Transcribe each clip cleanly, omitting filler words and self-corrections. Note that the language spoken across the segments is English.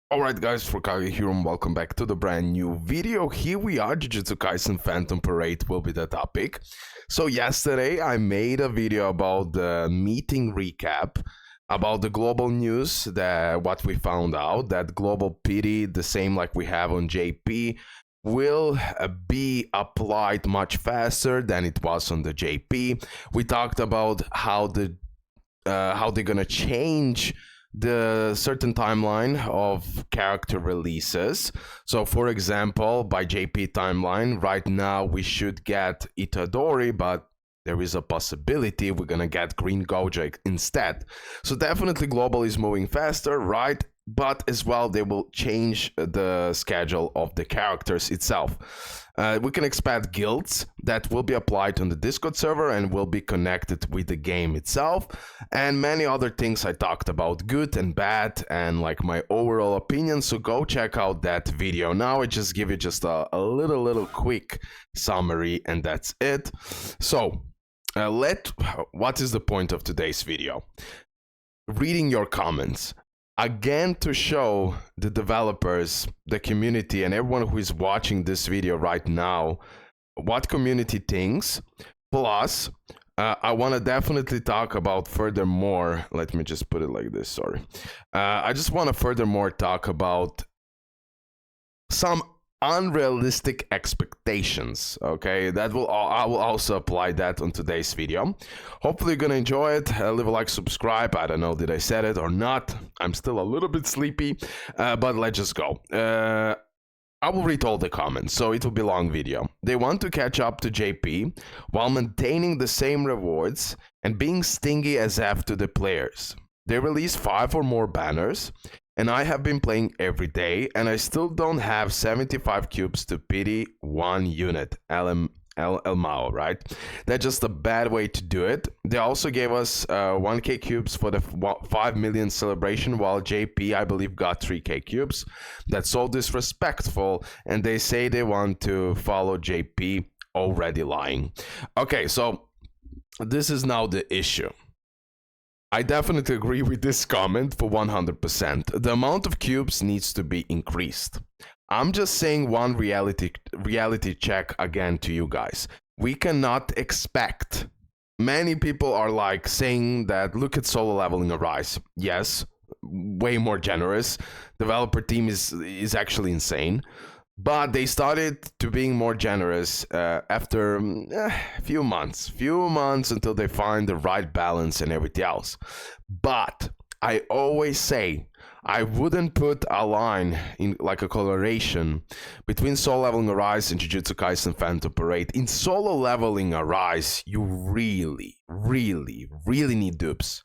Alright guys, RoKage here and welcome back to the brand new video. Here we are, Jujutsu Kaisen Phantom Parade will be the topic. So yesterday I made a video about the meeting recap, about the global news, that what we found out, that global pity, the same like we have on JP, will be applied much faster than it was on the JP. We talked about how they're gonna change the certain timeline of character releases. So for example, by JP timeline, right now we should get Itadori, but there is a possibility we're gonna get Green Gojo instead. So definitely global is moving faster, right? But as well, they will change the schedule of the characters itself. We can expect guilds that will be applied on the Discord server and will be connected with the game itself, and many other things I talked about, good and bad, and like my overall opinion. So go check out that video. Now I just give you just a little quick summary, and that's it. So what is the point of today's video? Reading your comments. Again, to show the developers, the community, and everyone who is watching this video right now what community thinks. Plus, I want to definitely talk about furthermore. Let me just put it like this, sorry. I just want to furthermore talk about some unrealistic expectations. Okay, I will also apply that on today's video. Hopefully you're gonna enjoy it. Leave a like, subscribe. I don't know, did I said it or not? I'm still a little bit sleepy, but let's just go. I will read all the comments, so it will be a long video. They want to catch up to JP while maintaining the same rewards and being stingy as F to the players. They release 5 or more banners, and I have been playing every day, and I still don't have 75 cubes to pity one unit. Mao, right? That's just a bad way to do it. They also gave us 1k cubes for the 5 million celebration, while JP, I believe, got 3k cubes. That's so disrespectful, and they say they want to follow JP, already lying. Okay, so this is now the issue. I definitely agree with this comment for 100%. The amount of cubes needs to be increased. I'm just saying one reality check again to you guys. We cannot expect. Many people are like saying that look at solo leveling Arise. Yes, way more generous. Developer team is actually insane. But they started to being more generous after a few months until they find the right balance and everything else. But I always say I wouldn't put a line in like a correlation between solo leveling Arise and Jujutsu Kaisen Phantom Parade. In solo leveling Arise, you really need dupes.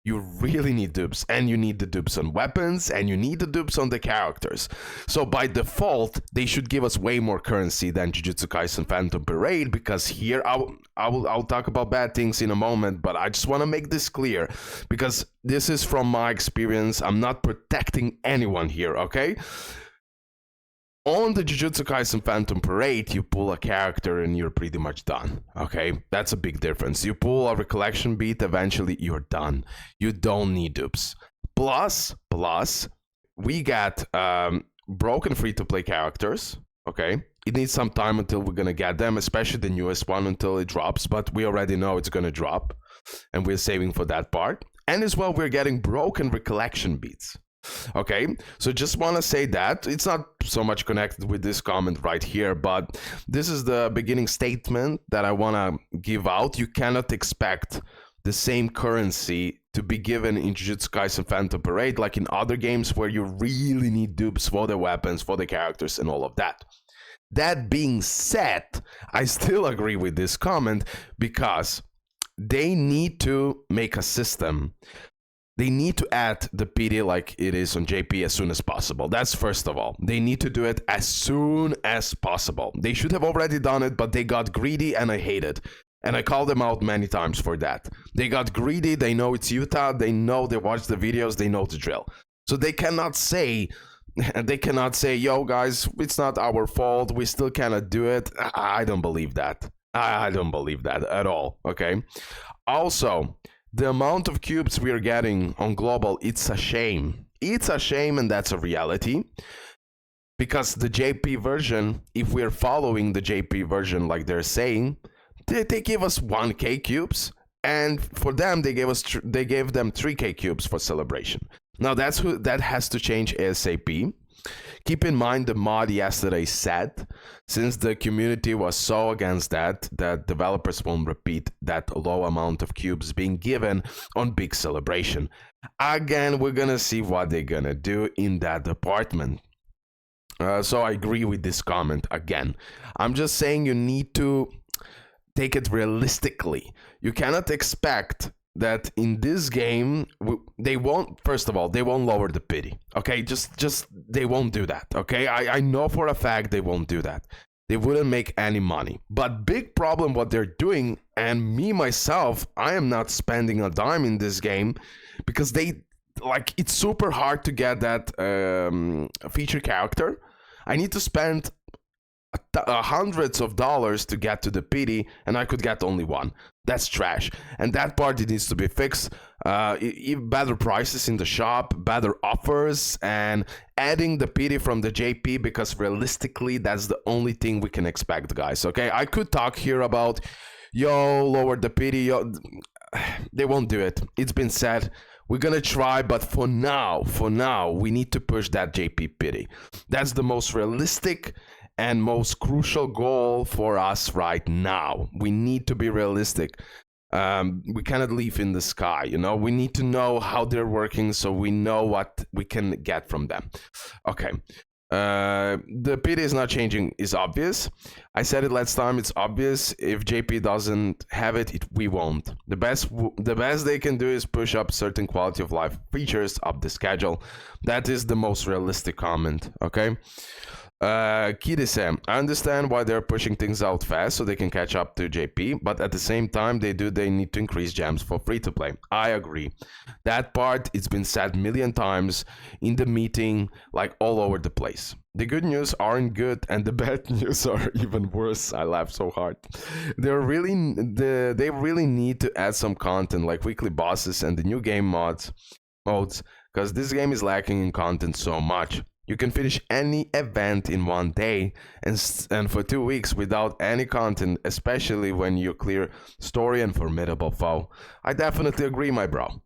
You really need dupes, and you need the dupes on weapons, and you need the dupes on the characters. So by default, they should give us way more currency than Jujutsu Kaisen Phantom Parade, because here I'll talk about bad things in a moment, but I just want to make this clear, because this is from my experience. I'm not protecting anyone here, okay? On the Jujutsu Kaisen Phantom Parade, you pull a character and you're pretty much done, okay? That's a big difference. You pull a Recollection Beat, eventually you're done. You don't need dupes. Plus, we got broken free-to-play characters, okay? It needs some time until we're gonna get them, especially the newest one until it drops, but we already know it's gonna drop, and we're saving for that part. And as well, we're getting broken Recollection Beats. Okay, so just want to say that it's not so much connected with this comment right here, but this is the beginning statement that I want to give out. You cannot expect the same currency to be given in Jujutsu Kaisen Phantom Parade like in other games where you really need dupes for the weapons, for the characters, and all of that. That being said, I still agree with this comment because they need to make a system. They need to add the PD like it is on JP as soon as possible. That's first of all. They need to do it as soon as possible. They should have already done it, but they got greedy and I hate it. And I called them out many times for that. They got greedy, they know it's Utah, they know, they watch the videos, they know the drill. So they cannot say, yo guys, it's not our fault, we still cannot do it. I don't believe that. I don't believe that at all, okay? Also, the amount of cubes we are getting on global, it's a shame. It's a shame, and that's a reality. Because the JP version, if we're following the JP version like they're saying, they give us 1k cubes, and for them they gave them 3k cubes for celebration. Now that has to change ASAP. Keep in mind the mod yesterday said, since the community was so against that developers won't repeat that low amount of cubes being given on big celebration. Again, we're gonna see what they're gonna do in that department. So I agree with this comment again. I'm just saying you need to take it realistically. You cannot expect that in this game they won't. First of all, they won't lower the pity. Okay, just they won't do that. Okay, I know for a fact they won't do that. They wouldn't make any money. But big problem what they're doing, and me myself, I am not spending a dime in this game because it's super hard to get that feature character. I need to spend hundreds of dollars to get to the pity, and I could get only one. That's trash, and that part it needs to be fixed. Better prices in the shop, better offers, and adding the pity from the JP, because realistically that's the only thing we can expect, guys. Okay, I could talk here about lower the pity. They won't do it. It's been said. We're gonna try, but for now, we need to push that JP pity. That's the most realistic and most crucial goal for us right now. We need to be realistic. We cannot live in the sky, we need to know how they're working so we know what we can get from them. Okay. The pity is not changing is obvious. I said it last time, it's obvious. If JP doesn't have it, we won't. The best they can do is push up certain quality of life features up the schedule. That is the most realistic comment, okay? Kidisem, I understand why they're pushing things out fast so they can catch up to JP, but at the same time they need to increase gems for free to play. I agree. That part, it's been said a million times in the meeting, like all over the place. The good news aren't good and the bad news are even worse. I laugh so hard. They really need to add some content like weekly bosses and the new game modes, because this game is lacking in content so much. You can finish any event in one day and for 2 weeks without any content, especially when you clear story and formidable foe. I definitely agree, my bro.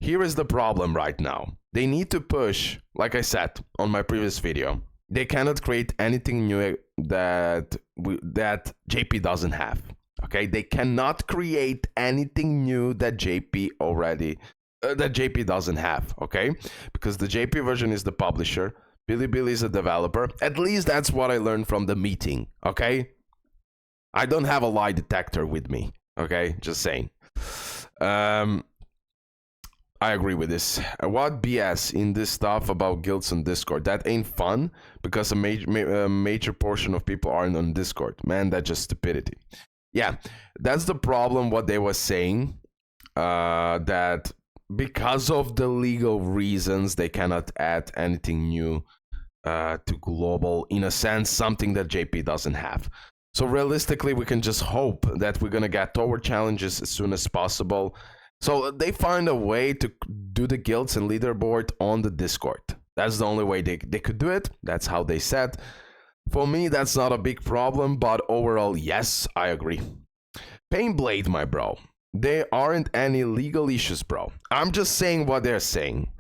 Here is the problem right now. They need to push, like I said on my previous video. They cannot create anything new that JP doesn't have. Okay, they cannot create anything new that JP doesn't have. Okay, because the JP version is the publisher. Bilibili is a developer. At least that's what I learned from the meeting, okay? I don't have a lie detector with me, okay? Just saying. I agree with this. What BS in this stuff about guilds on Discord? That ain't fun because a major portion of people aren't on Discord. Man, that's just stupidity. Yeah, that's the problem what they were saying. That because of the legal reasons, they cannot add anything new to global, in a sense, something that JP doesn't have. So realistically, we can just hope that we're gonna get tower challenges as soon as possible. So they find a way to do the guilds and leaderboard on the Discord. That's the only way they could do it. That's how they said. For me, that's not a big problem, but overall, yes, I agree. Painblade, my bro. There aren't any legal issues, bro. I'm just saying what they're saying.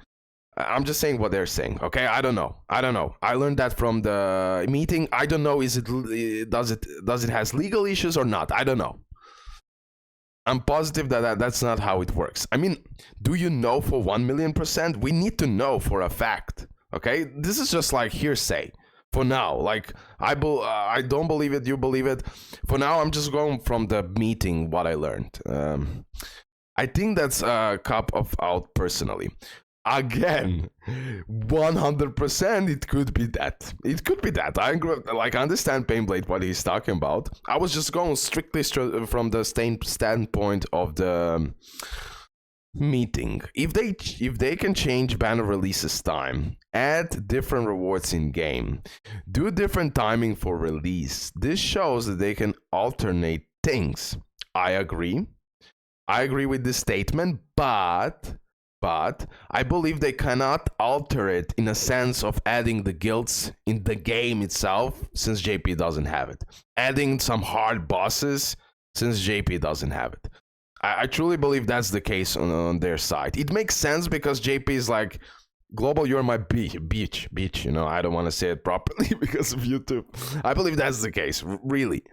Okay, I don't know. I learned that from the meeting. I don't know. Does it has legal issues or not? I don't know. I'm positive that that's not how it works. I mean, do you know for 1,000,000%? We need to know for a fact. Okay, this is just like hearsay for now. Like I don't believe it. You believe it. For now, I'm just going from the meeting what I learned. I think that's a cup of out personally. Again, 100% it could be that. I understand Painblade what he's talking about. I was just going strictly from the standpoint of the meeting. If they can change banner releases time, add different rewards in game, do different timing for release, this shows that they can alternate things. I agree with this statement, but But I believe they cannot alter it in a sense of adding the guilds in the game itself, since JP doesn't have it. Adding some hard bosses, since JP doesn't have it. I truly believe that's the case on their side. It makes sense because JP is like, Global, you're my beach, you know, I don't want to say it properly because of YouTube. I believe that's the case, really.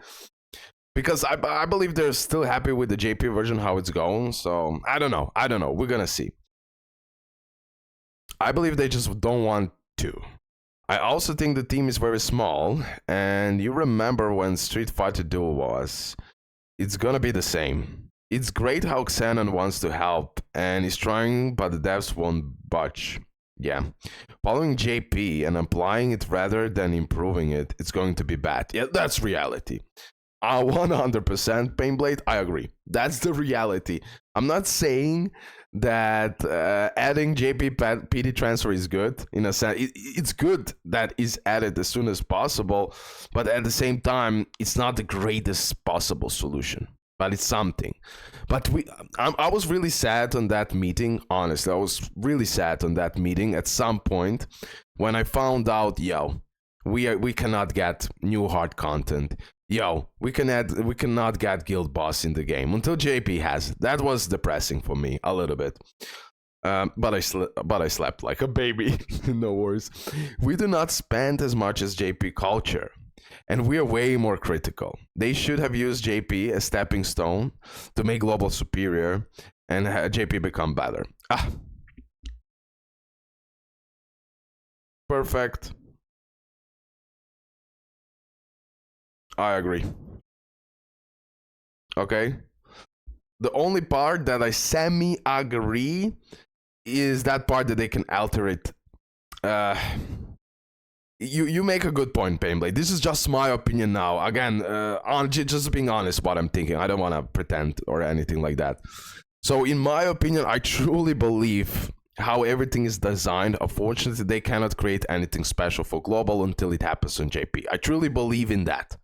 Because I believe they're still happy with the JP version, how it's going, so I don't know, we're gonna see. I believe they just don't want to. I also think the team is very small, and you remember when Street Fighter Duel was. It's gonna be the same. It's great how Xenon wants to help, and is trying, but the devs won't budge. Yeah. Following JP and applying it rather than improving it, it's going to be bad. Yeah, that's reality. 100% Painblade, I agree. That's the reality. I'm not saying that adding JP PD transfer is good. In a sense, it's good that is added as soon as possible, but at the same time, it's not the greatest possible solution. But it's something. But I was really sad on that meeting, honestly. I was really sad on that meeting at some point when I found out, yo, we cannot get new hard content. Yo, we cannot get guild boss in the game until JP has it. That was depressing for me a little bit. But I slept like a baby. No worries. We do not spend as much as JP culture, and we are way more critical. They should have used JP as stepping stone to make global superior and JP become better. Perfect. I agree. Okay. The only part that I semi-agree is that part that they can alter it. You make a good point, Painblade. This is just my opinion now. Again, just being honest what I'm thinking. I don't want to pretend or anything like that. So in my opinion, I truly believe how everything is designed. Unfortunately, they cannot create anything special for global until it happens on JP. I truly believe in that.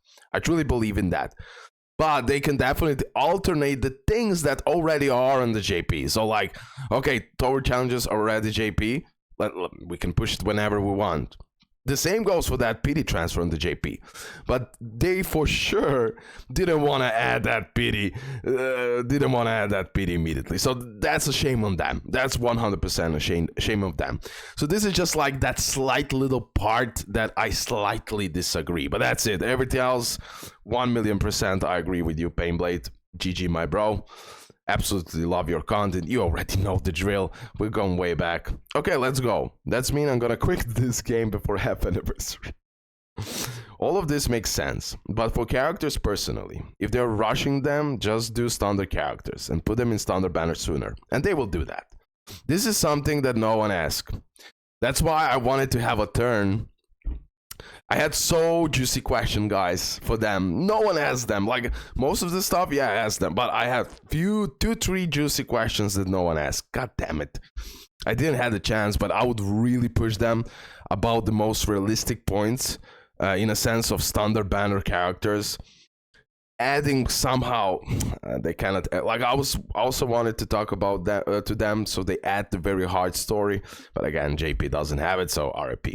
But they can definitely alternate the things that already are on the JP. So like, okay, tower challenges are already JP. We can push it whenever we want. The same goes for that PD transfer on the JP. But they for sure didn't want to add that PD. Immediately. So that's a shame on them. That's 100% a shame of them. So this is just like that slight little part that I slightly disagree. But that's it. Everything else, 1,000,000% I agree with you, Painblade. GG, my bro. Absolutely love your content. You already know the drill. We're going way back. Okay, let's go. That's mean I'm gonna quit this game before half anniversary. All of this makes sense, but for characters personally, if they're rushing them, just do standard characters and put them in standard banner sooner, and they will do that. This is something that no one asked. That's why I wanted to have a turn. I had so juicy question, guys, for them. No one asked them. Like, most of the stuff, yeah, I asked them. But I had 2-3 juicy questions that no one asked. God damn it. I didn't have the chance, but I would really push them about the most realistic points in a sense of standard banner characters. Adding somehow, they cannot, like I was also wanted to talk about that to them, so they add the very hard story, but again, JP doesn't have it, so RIP.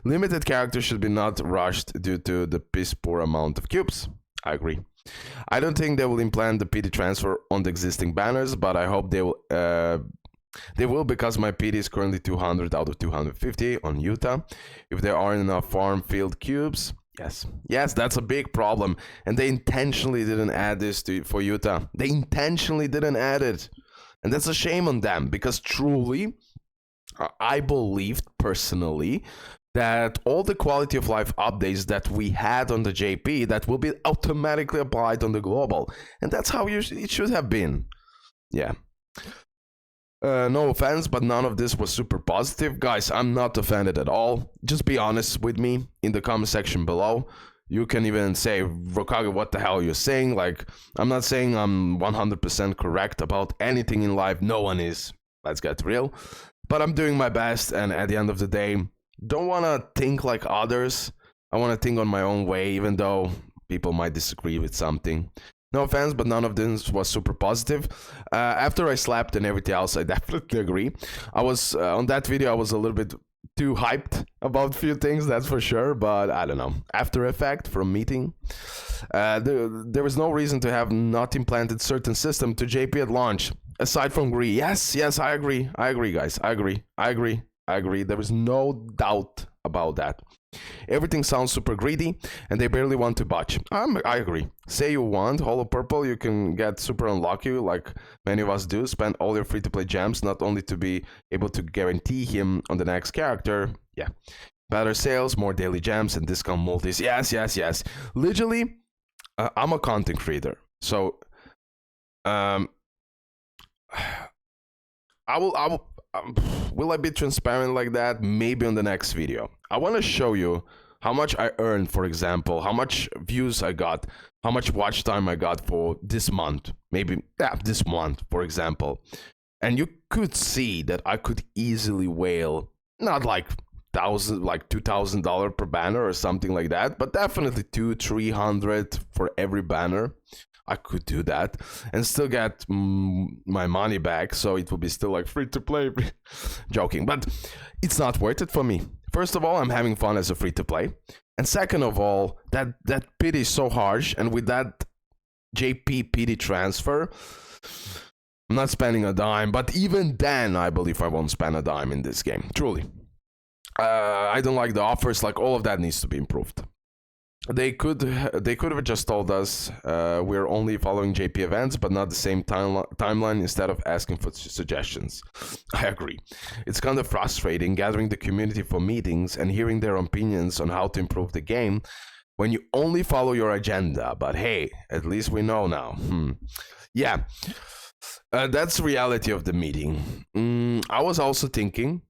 Limited characters should be not rushed due to the piss poor amount of cubes. I agree. I don't think they will implant the PD transfer on the existing banners, but I hope they will because my PD is currently 200 out of 250 on Utah. If there aren't enough farm field cubes, yes, that's a big problem, and they intentionally didn't add this for Utah. They intentionally didn't add it, and that's a shame on them, because truly, I believed personally that all the quality of life updates that we had on the JP that will be automatically applied on the global, and that's how it should have been. Yeah. No offense, but none of this was super positive. Guys, I'm not offended at all. Just be honest with me in the comment section below. You can even say, RoKage, what the hell are you saying? Like, I'm not saying I'm 100% correct about anything in life. No one is. Let's get real. But I'm doing my best, and at the end of the day, don't want to think like others. I want to think on my own way, even though people might disagree with something. No offense, but none of this was super positive. After I slapped and everything else, I definitely agree. I was on that video, I was a little bit too hyped about a few things, that's for sure, but I don't know. After effect from meeting, there was no reason to have not implanted certain system to JP at launch, aside from greed. Yes, I agree, guys, I agree. There is no doubt about that. Everything sounds super greedy, and they barely want to budge. I agree. Say you want Hollow Purple, you can get super unlucky, like many of us do. Spend all your free-to-play gems, not only to be able to guarantee him on the next character. Yeah. Better sales, more daily gems, and discount multis. Yes. Literally, I'm a content creator. So, I will I be transparent like that? Maybe on the next video. I want to show you how much I earned, for example, how much views I got, how much watch time I got for this month. Maybe, this month, for example. And you could see that I could easily whale, not like $2,000 per banner or something like that, but definitely $200-300 for every banner. I could do that and still get my money back, so it will be still like free to play. Joking, but it's not worth it for me. First of all, I'm having fun as a free to play, and second of all, that pity is so harsh, and with that JP pity transfer, I'm not spending a dime. But even then, I believe I won't spend a dime in this game. Truly, I don't like the offers. Like, all of that needs to be improved. They could have just told us we're only following JP events, but not the same timeline, instead of asking for suggestions. I agree. It's kind of frustrating gathering the community for meetings and hearing their opinions on how to improve the game when you only follow your agenda. But hey, at least we know now. Yeah, that's the reality of the meeting. I was also thinking,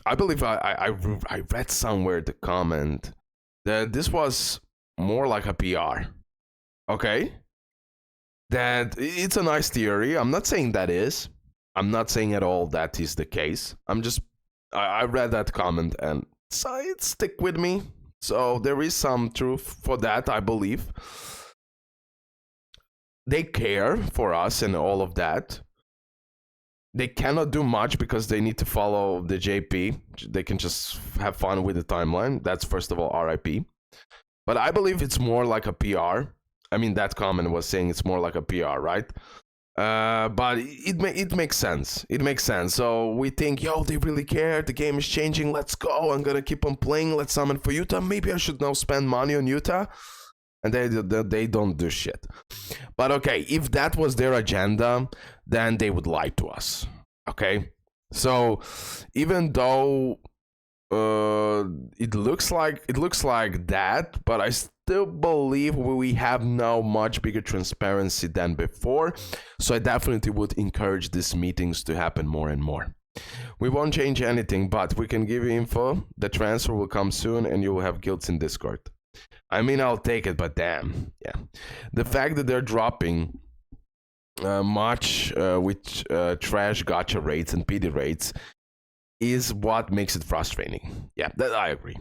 I believe I read somewhere the comment that this was more like a PR, okay? That it's a nice theory. I'm not saying that is. I'm not saying at all that is the case. I read that comment and so it stick with me. So there is some truth for that, I believe. They care for us and all of that. They cannot do much because they need to follow the JP. They can just have fun with the timeline. That's, first of all, RIP. But I believe it's more like a PR. I mean, that comment was saying it's more like a PR, right? But it makes sense. It makes sense. So we think, yo, they really care. The game is changing. Let's go. I'm going to keep on playing. Let's summon for Utah. Maybe I should now spend money on Utah. And they don't do shit. But okay, if that was their agenda, then they would lie to us. Okay? So even though it looks like that, but I still believe we have now much bigger transparency than before. So I definitely would encourage these meetings to happen more and more. We won't change anything, but we can give you info. The transfer will come soon and you will have guilds in Discord. I mean, I'll take it, but damn, yeah. The fact that they're dropping much with trash gacha rates and PD rates is what makes it frustrating. Yeah, that I agree.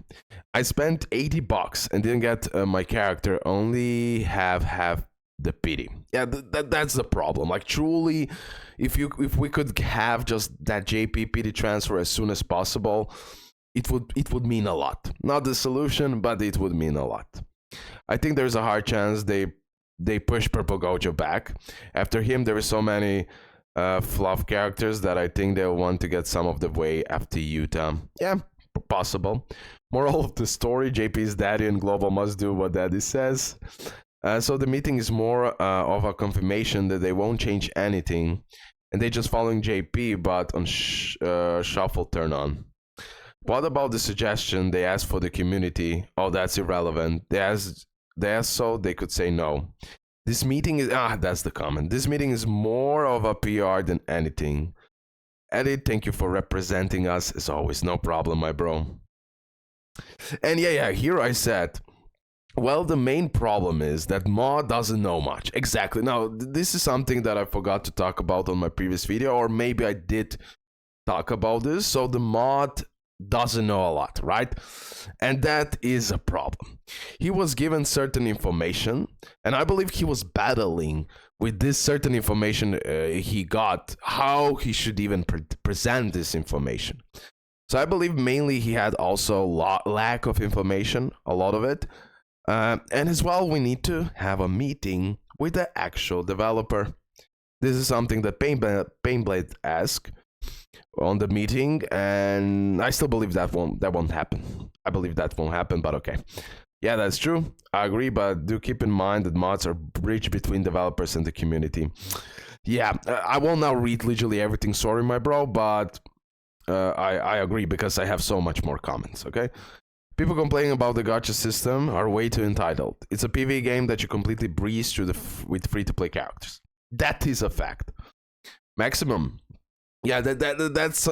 I spent $80 and didn't get my character, only have the PD. Yeah, that's the problem. Like, truly, if we could have just that JP PD transfer as soon as possible, it would mean a lot. Not the solution, but it would mean a lot. I think there's a hard chance they push Purple Gojo back. After him, there are so many fluff characters that I think they'll want to get some of the way after Utah. Yeah, possible. Moral of the story, JP's daddy and Global must do what daddy says. So the meeting is more of a confirmation that they won't change anything. And they're just following JP, but on shuffle turn on. What about the suggestion they asked for the community? Oh, that's irrelevant. They asked so they could say no. This meeting is... that's the comment. This meeting is more of a PR than anything. Eddie, thank you for representing us. As always, no problem, my bro. And yeah, here I said... Well, the main problem is that mod doesn't know much. Exactly. Now, this is something that I forgot to talk about on my previous video, or maybe I did talk about this. So the mod doesn't know a lot, right? And that is a problem. He was given certain information, and I believe he was battling with this certain information he got, how he should even present this information. So I believe mainly he had also lack of information, a lot of it. And as well, we need to have a meeting with the actual developer. This is something that Painblade asked on the meeting, and I still believe that won't happen. I believe that won't happen, but okay. Yeah, that's true. I agree, but do keep in mind that mods are a bridge between developers and the community. Yeah, I won't now read literally everything, sorry, my bro, but I agree because I have so much more comments, okay? People complaining about the gacha system are way too entitled. It's a PvE game that you completely breeze through with free-to-play characters. That is a fact. Maximum. Yeah, that's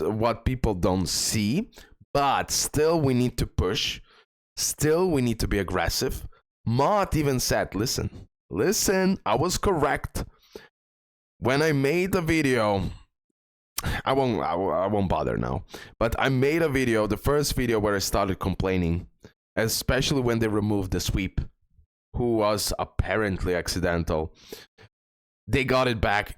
what people don't see, but still we need to push. Still we need to be aggressive. Mod even said, listen, I was correct. When I made the video, I won't bother now, but I made a video, the first video where I started complaining, especially when they removed the sweep, who was apparently accidental. They got it back.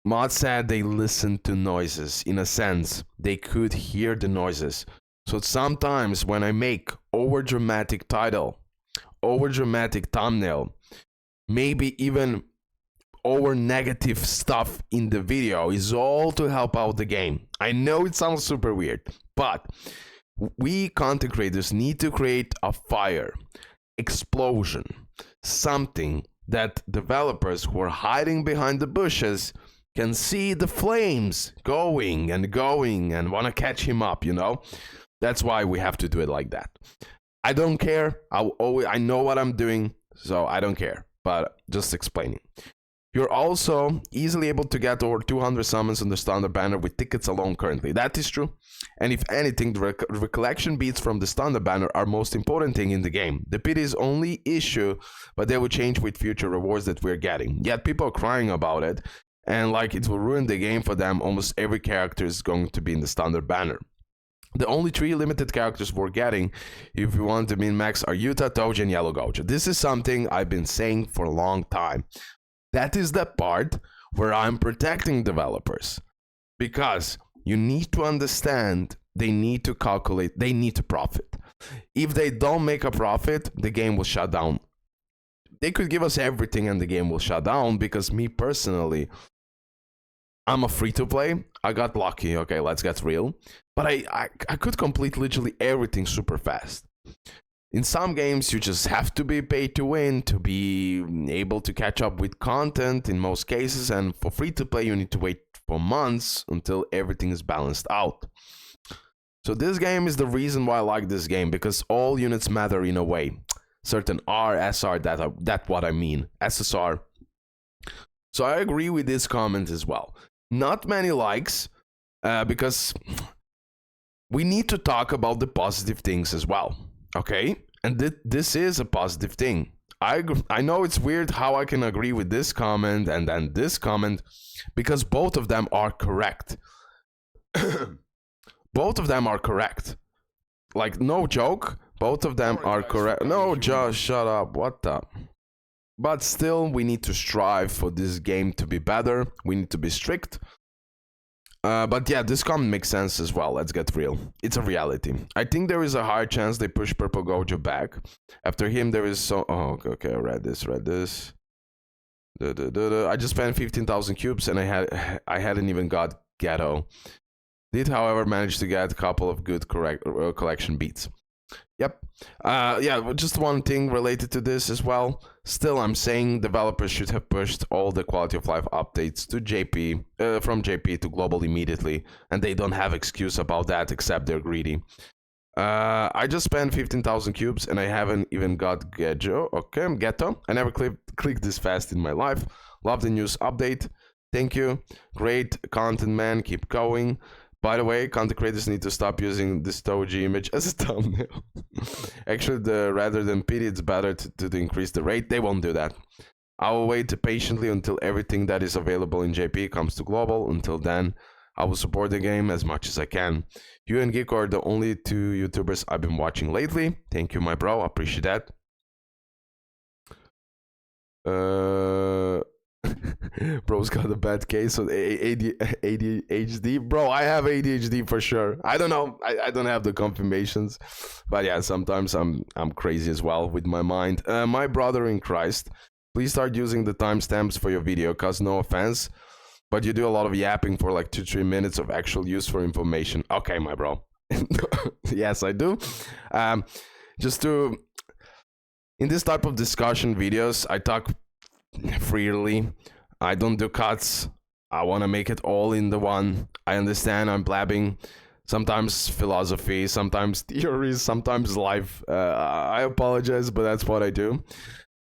Mod said they listened to noises. In a sense, they could hear the noises. So sometimes when I make over-dramatic title, over-dramatic thumbnail, maybe even over-negative stuff in the video, is all to help out the game. I know it sounds super weird, but we content creators need to create a fire, explosion, something that developers who are hiding behind the bushes can see the flames going and want to catch him up, you know? That's why we have to do it like that. I don't care. I know what I'm doing, so I don't care. But just explaining. You're also easily able to get over 200 summons on the standard banner with tickets alone currently. That is true. And if anything, the recollection beats from the standard banner are most important thing in the game. The pity is only issue, but they will change with future rewards that we're getting. Yet people are crying about it. And like it will ruin the game for them, almost every character is going to be in the standard banner. The only 3 limited characters we're getting, if you want to min-max, are Yuta, Toji, and Yellow Gojo. This is something I've been saying for a long time. That is the part where I'm protecting developers. Because you need to understand, they need to calculate, they need to profit. If they don't make a profit, the game will shut down. They could give us everything and the game will shut down, because me personally, I'm a free-to-play. I got lucky, okay, let's get real. But I could complete literally everything super fast. In some games, you just have to be paid to win to be able to catch up with content in most cases. And for free-to-play, you need to wait for months until everything is balanced out. So this game is the reason why I like this game, because all units matter in a way. Certain R, SR, that's what I mean. SSR. So I agree with this comment as well. Not many likes, because we need to talk about the positive things as well, okay? And this is a positive thing. I know it's weird how I can agree with this comment and then this comment, because both of them are correct. Both of them are correct. Like, no joke, both of them are correct. No, just shut up, what the... But still, we need to strive for this game to be better. We need to be strict. But yeah, this comment makes sense as well. Let's get real. It's a reality. I think there is a high chance they push Purple Gojo back. After him, there is so... Oh, okay, I read this. I just spent 15,000 cubes and I hadn't even got Ghetto. Did, however, manage to get a couple of good collection beats. Yep. Yeah, just one thing related to this as well. Still, I'm saying developers should have pushed all the quality of life updates to JP, from JP to global immediately, and they don't have excuse about that except they're greedy. I just spent 15,000 cubes and I haven't even got Ghetto. I never clicked this fast in my life. Love the news update. Thank you. Great content, man. Keep going. By the way, content creators need to stop using this Toji image as a thumbnail. Actually, rather than pity, it's better to increase the rate. They won't do that. I will wait patiently until everything that is available in JP comes to global. Until then, I will support the game as much as I can. You and Geeko are the only two YouTubers I've been watching lately. Thank you, my bro. I appreciate that. Bro's got a bad case of ADHD. Bro, I have ADHD for sure. I don't know. I don't have the confirmations, but yeah, sometimes I'm crazy as well with my mind. My brother in Christ, please start using the timestamps for your video, cause no offense, but you do a lot of yapping for like 2-3 minutes of actual useful information. Okay, my bro. Yes, I do. Just to in this type of discussion videos, I talk freely. I don't do cuts. I want to make it all in the one. I understand I'm blabbing. Sometimes philosophy, sometimes theories, sometimes life. I apologize, but that's what I do.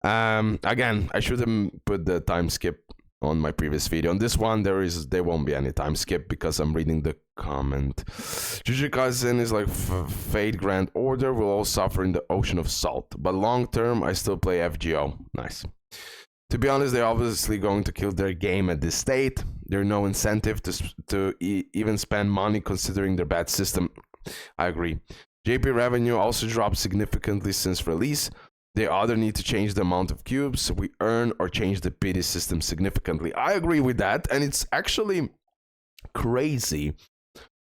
Again, I shouldn't put the time skip on my previous video. On this one, there won't be any time skip because I'm reading the comment. Jujutsu Kaisen is like Fate Grand Order will all suffer in the ocean of salt, but long term, I still play FGO. Nice. To be honest, they're obviously going to kill their game at this state. There's no incentive to even spend money considering their bad system. I agree. JP revenue also dropped significantly since release. They either need to change the amount of cubes we earn or change the pity system significantly. I agree with that, and it's actually crazy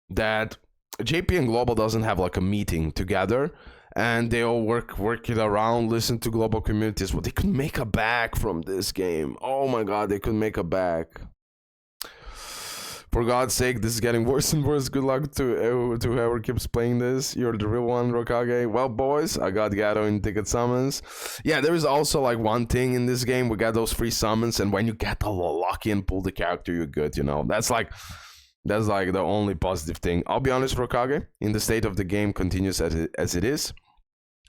that JP and Global doesn't have like a meeting together and they all work it around, listen to global communities. Well, they could make a bag from this game. Oh my god, they could make a bag. For God's sake, this is getting worse and worse. Good luck to whoever keeps playing this. You're the real one, RoKage. Well, boys, I got Gato in ticket summons. Yeah, there is also like one thing in this game. We got those free summons, and when you get the lucky and pull the character, you're good, you know. That's like the only positive thing. I'll be honest, RoKage, in the state of the game continues as it is,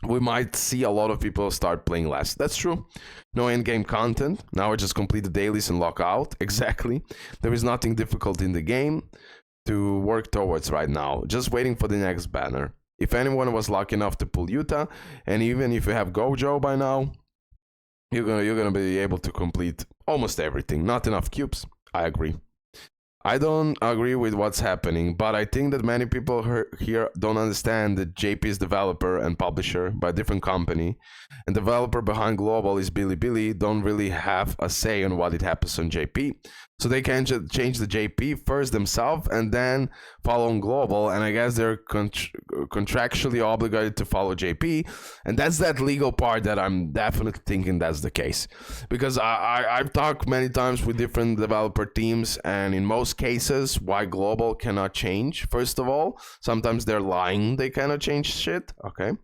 we might see a lot of people start playing less. That's true. No end-game content. Now I just complete the dailies and lock out. Exactly. There is nothing difficult in the game to work towards right now. Just waiting for the next banner. If anyone was lucky enough to pull Utah, and even if you have Gojo by now, you're gonna be able to complete almost everything. Not enough cubes. I agree. I don't agree with what's happening, but I think that many people here don't understand that JP is developer and publisher by a different company, and developer behind Global is Bilibili don't really have a say on what it happens on JP. So they can change the JP first themselves and then follow on Global, and I guess they're contractually obligated to follow JP, and that's that legal part that I'm definitely thinking that's the case. Because I've talked many times with different developer teams, and in most cases, why Global cannot change, first of all, sometimes they're lying, they cannot change shit, okay?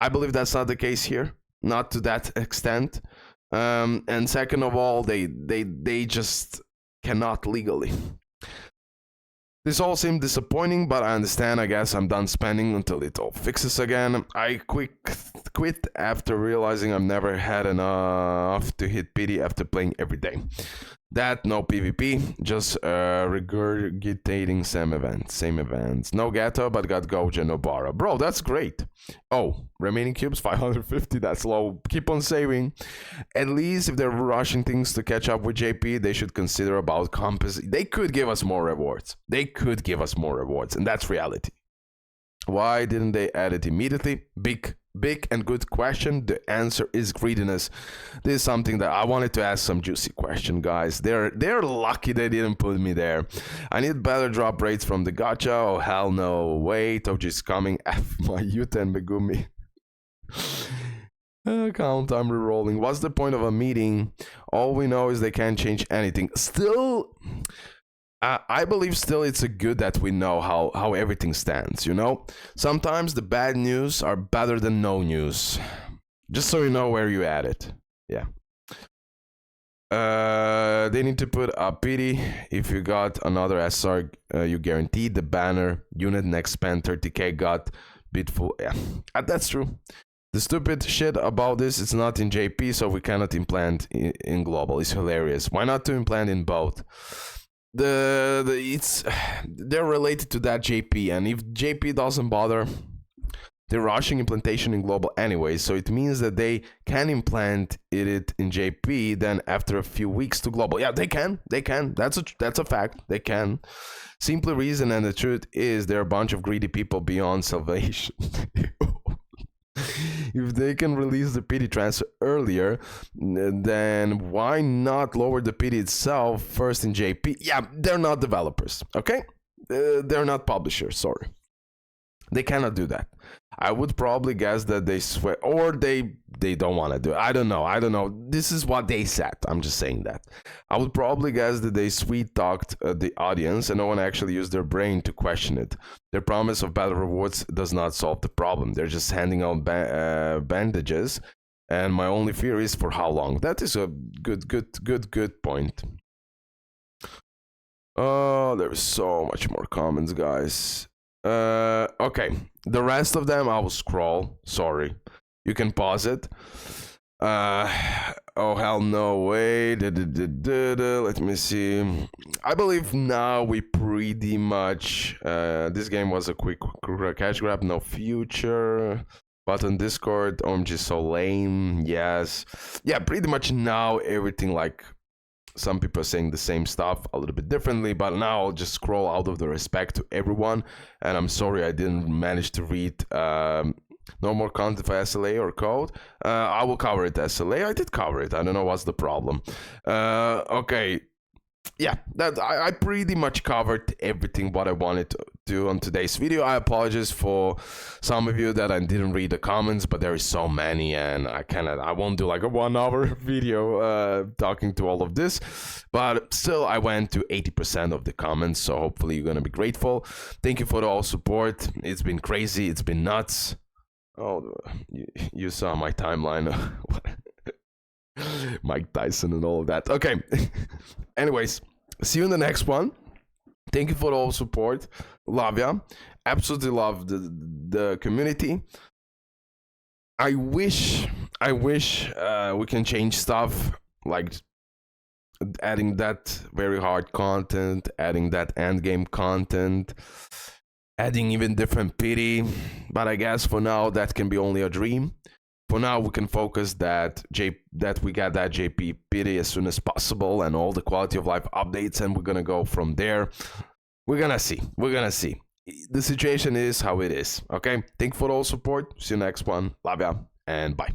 I believe that's not the case here, not to that extent. And second of all, they just cannot legally. This all seemed disappointing, but I understand. I guess I'm done spending until it all fixes again. I quit after realizing I've never had enough to hit pity after playing every day. That, no PvP, just regurgitating same events. No Gato, but got Gojo, no Bara. Bro, that's great. Oh, remaining cubes, 550, that's low. Keep on saving. At least if they're rushing things to catch up with JP, they should consider about compensation. They could give us more rewards. And that's reality. Why didn't they add it immediately? Big and good question. The answer is greediness. This is something that I wanted to ask some juicy question, guys. They're lucky they didn't put me there. I need better drop rates from the gacha. Oh hell no. Wait, Toji's coming. F my Yuta and Megumi. Count, I'm rerolling. What's the point of a meeting? All we know is they can't change anything. Still, I believe still it's a good that we know how everything stands, you know? Sometimes the bad news are better than no news. Just so you know where you at it. Yeah. They need to put a pity. If you got another SR, you guaranteed the banner. Unit next spend 30k got bitful. Yeah, that's true. The stupid shit about this, it's not in JP, so we cannot implant in Global. It's hilarious. Why not to implant in both? They're related to that JP, and if JP doesn't bother, They're rushing implantation in global anyway, so it means that they can implant it in JP, then after a few weeks to global. Yeah, they can. That's a fact. They can. Simply reason and the truth is they're a bunch of greedy people beyond salvation. If they can release the PD transfer earlier, then why not lower the PD itself first in JP? Yeah, they're not developers, okay? They're not publishers, sorry. They cannot do that. I would probably guess that they swear, or they don't want to do it. I don't know. This is what they said. I'm just saying that. I would probably guess that they sweet talked the audience and no one actually used their brain to question it. Their promise of better rewards does not solve the problem. They're just handing out bandages. And my only fear is for how long. That is a good point. Oh, there's so much more comments, guys. Okay, the rest of them I will scroll. Sorry, you can pause it. Oh hell no, wait. Let me see. I believe now we pretty much this game was a quick cash grab, no future. But on Discord, OMG so lame. Yes, yeah, pretty much now everything, like some people are saying the same stuff a little bit differently, but now I'll just scroll out of the respect to everyone. And I'm sorry I didn't manage to read no more content for SLA or code. I will cover it SLA. I did cover it. I don't know what's the problem. Okay. Yeah, that I pretty much covered everything what I wanted to do on today's video. I apologize for some of you that I didn't read the comments, but there is so many and I won't do like a 1 hour video talking to all of this, but still I went to 80% of the comments, so hopefully you're gonna be grateful. Thank you for the all support. It's been crazy, it's been nuts. Oh, you saw my timeline. Mike Tyson and all of that. Okay. Anyways, see you in the next one. Thank you for all support. Love ya. Absolutely love the community. I wish we can change stuff, like adding that very hard content, adding that end game content, adding even different pity. But I guess for now that can be only a dream. For now, we can focus that we got that JP PD as soon as possible and all the quality of life updates, and we're gonna go from there. We're gonna see. The situation is how it is. Okay. Thank you for all support. See you next one. Love ya and bye.